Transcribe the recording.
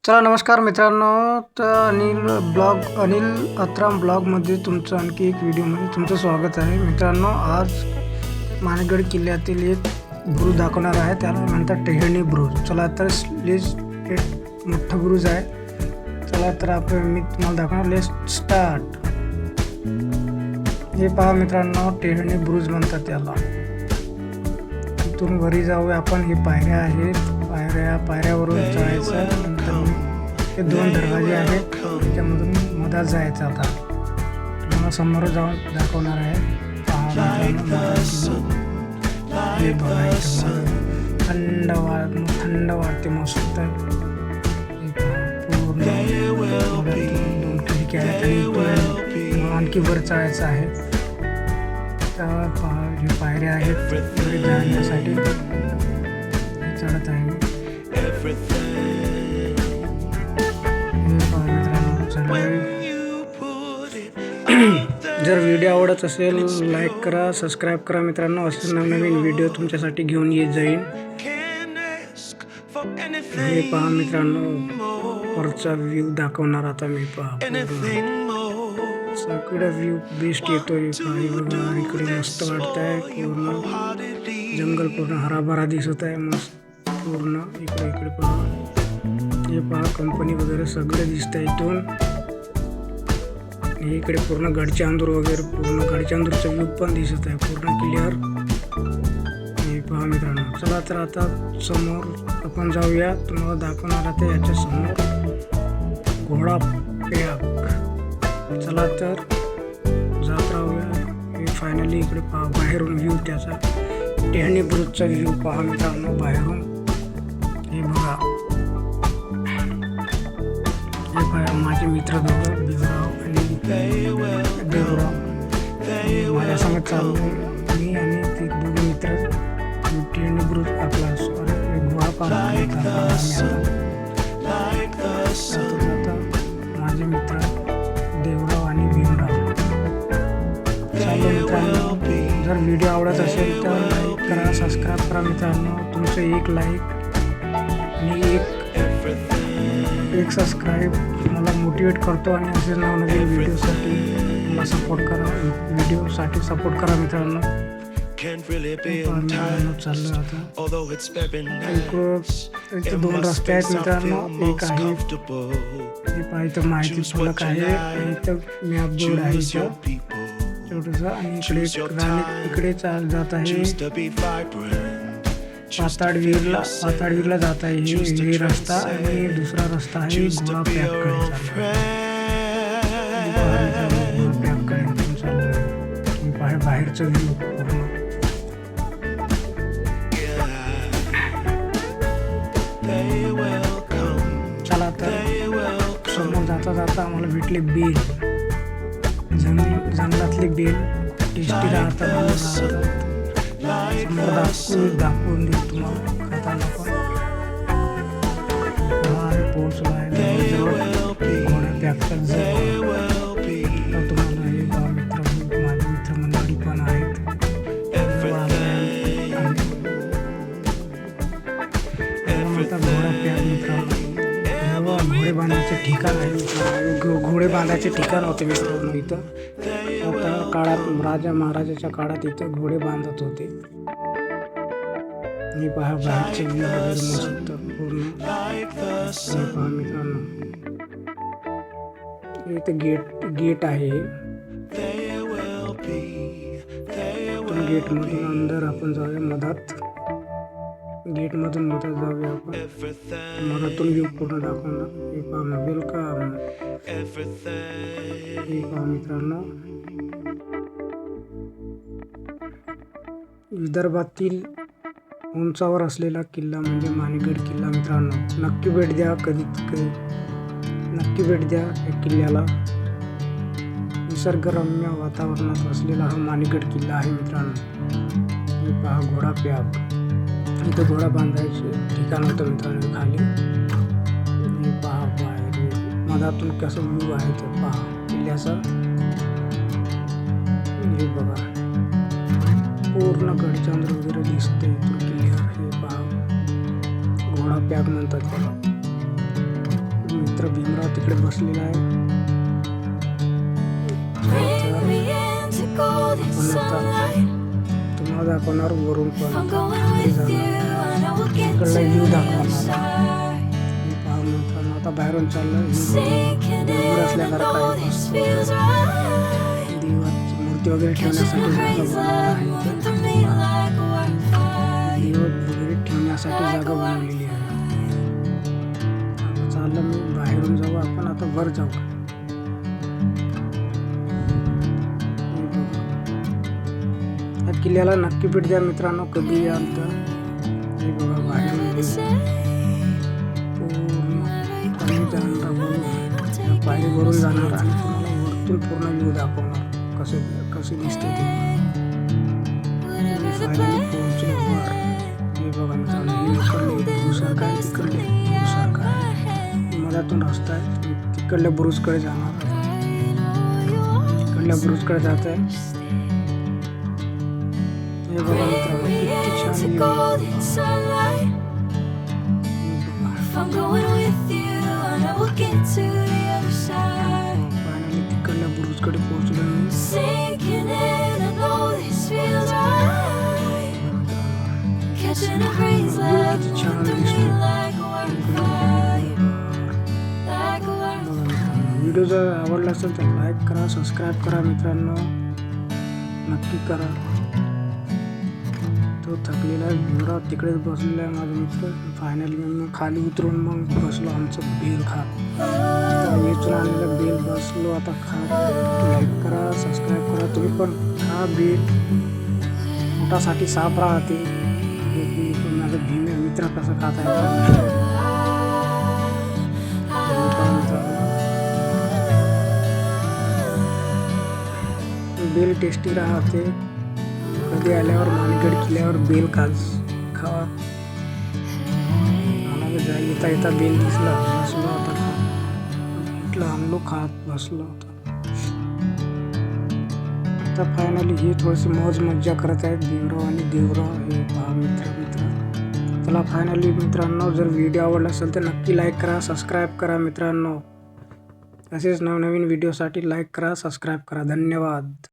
चला नमस्कार मित्रांनो, तर अनिल अत्राम ब्लॉगमध्ये तुमचं आणखी एक व्हिडिओमध्ये तुमचं स्वागत आहे. मित्रांनो, आज मानगड किल्ल्यातील एक बुरुज दाखवणार आहे, त्याला म्हणतात टेहळणी बुरुज. चला तर एक मोठा बुरुज आहे. चला तर मी तुम्हाला दाखवणार. Let's start. हे पहा मित्रांनो, टेहळणी बुरुज म्हणतात त्याला. इथून वरी जाऊया आपण. हे पायऱ्या आहेत, पायऱ्यावरून जायचं. नंतर हे दोन दरवाजे आहेत, त्याच्यामधून मधात जायचं. आता तुम्हाला समोर जाऊन दाखवणार आहे. हे बघा, थंड वाटते मस्त. पूर्ण दोन खिडकी आहेत आणि आणखी वर चढायचं आहे. हे पायऱ्या आहेत वरी जाण्यासाठी. चढत आहे. जर व्हिडिओ आवडत असेल लाईक करा, सबस्क्राईब करा मित्रांनो. असे नवनवीन व्हिडिओ तुमच्यासाठी घेऊन येत जाईन. हे पहा मित्रांनो, वरचा व्ह्यू दाखवणार आता मी. पहा सगळा व्ह्यू बेस्ट येतोय. बघा, इकडे मस्त वाटत आहे. पूर्ण जंगल पूर्ण हराभरा दिसत आहे. मस्त पूर्ण इकडे पहा. हे पहा, कंपनी वगैरे सगळे दिसत आहे इथून. इकडे पूर्ण गडचांदूर वगैरे, पूर्ण गडचांदूरचा व्ह्यू पण दिसत आहे पूर्ण क्लिअर. हे पहा मित्रांनो. चला तर आता समोर आपण जाऊया. तुम्हाला दाखवणार आहे याच्या समोर घोडा पॅक. चला तर जात राहूया. हे फायनली इकडे पहा, बाहेरून व्ह्यू त्याचा टेहळणी बुरुजचा व्ह्यू पहा मित्रांनो बाहेरून. हे बघा, हे पहा माझे मित्र दोघं, भीमराव आणि देवराव. माझ्यासंग चाललो मी आणि ते दोघे मित्र. टेहळणी बुरुज आपला घोडा पार्क माझे मित्र देवराव आणि भीमराव. चालू मित्रांनो, जर व्हिडिओ आवडत असेल तर लाईक करा, सबस्क्राईब करा मित्रांनो. तुमचं एक लाईक आणि एक सबस्क्राईब मला मोटिवेट करतो आणि असे नवनवीन व्हिडिओसाठी मला सपोर्ट करा मित्रांनो. चाललं आता. इकडं दोन रस्ते आहेत मित्रांनो. एक आहे हे पाहिजे माहिती फलक आहे, इथं मॅप बोर्ड आहे छोटंसं. आणि इकडे जात आहे पाताळवीरला जात आहे हे रस्ता. आणि दुसरा रस्ता आहे घोडा पॅककडे चालू. बाहेरचं व्ह्यू पूर्ण. चला तर समोर जाता आम्हाला भेटले बेल. जंगलातले बेल टेस्टी राहतात. समोर दाखवून देऊ तुम्हाला खाताना पण. पोहोचलो आहे घोड्या पॅकचा जवळ. तुम्हाला हे माझे मित्रमंडळी पण आहेत. घोडा पॅक मित्रांनो, घोडे बांधायचे ठिकाण आहे. घोडे बांधायचे ठिकाण होते मित्रांनो इथं. आता काळात राजा महाराजाच्या काळात इथं घोडे बांधत होते. हे पहा बाहेरचे व्ह्यू वगैरे मस्त पूर्ण. हे पहा मित्रांनो, इथं गेट आहे. गेटमधून अंदर आपण जाऊया. गेटमधून मधात जाऊया आपण. मधातून व्ह्यू पूर्ण दाखवणार. हे पहा वेलकम. हे पहा मित्रांनो, विदर्भातील उंचावर असलेला किल्ला म्हणजे मानगड किल्ला मित्रांनो. नक्की भेट द्या नक्की भेट द्या या किल्ल्याला. निसर्गरम्य वातावरणात असलेला हा मानगड किल्ला आहे मित्रांनो. हे पहा घोडा पॅक. इथं घोडा बांधायचे ठिकाण होतं मित्रांनो खाली. हे पहा बाहेर मधातून कसं व्ह्यू आहे ते पहा किल्ल्याचा. हे बघा, पूर्ण गडचांद्र वगैरे दिसते इथून क्लिअर. हे पहा घोडा पॅक म्हणतात त्याला. मित्र भीमराव तिकडे बसलेला आहे. तुम्हाला दाखवणार वरून पण इकडला व्ह्यू दाखवणार. पहा मित्रांनो आता बाहेरून चाललं देऊळ असल्यासारखं आहे. देवाची मूर्ती वगैरे ठेवण्यासाठी जागा बनवलेली आहे. चाललं मी बाहेरून जाऊ आपण आता वर जाऊ. या किल्ल्याला नक्की भेट द्या मित्रांनो कधी याल तर. हे बघा बाहेरून पूर्ण पायरीवरून जाणार आणि तुम्हाला वरतून पूर्ण व्ह्यू दाखवणार कसे दिसते ते. फायनली पोहोचलो वर. हे बघा मित्रांनो इकडले बुरुजसारखं आहे तिकडले बुरुजसारखं आहे. मधातून रस्ता आहे तिकडल्या बुरुजकडे जाणार. तिकडल्या बुरुजकडे जात आहे. हे बघा मित्रांनो किती छान फायनली तिकडल्या बुरुजकडे पोहोचलो मी. किती छान दिसतो. व्हिडिओ जर आवडला असेल तर लाईक करा, सबस्क्राईब करा मित्रांनो, नक्की करा. तो थकलेला आहे भीमराव तिकडेच बसलेला आहे माझा मित्र. फायनली मग खाली उतरून मग बसलो आमचं बेल खात. वेचून आलेलं बेल बसलो आता खात. लाईक करा, सबस्क्राईब करा, तुम्ही पण खा बेल. पोटासाठी साफ राहते. माझा भीम मित्र कसं खात आहे. बेल टेस्टी राहते. कधी आल्यावर मानगड किल्ल्यावर बेल खावा. मला येता येता बेल दिसला बसलो होता म्हटलं आणलो खात बसलो होता. आता फायनली हे थोडीशी मौज मज्जा करत आहेत भीमराव आणि देवराव. हे पहा मित्र. चला फायनली मित्रांनो जर व्हिडिओ आवडला असेल तर नक्की लाईक करा, सबस्क्राईब करा मित्रांनो. असेच नवनवीन व्हिडिओसाठी लाईक करा, सबस्क्राईब करा. धन्यवाद.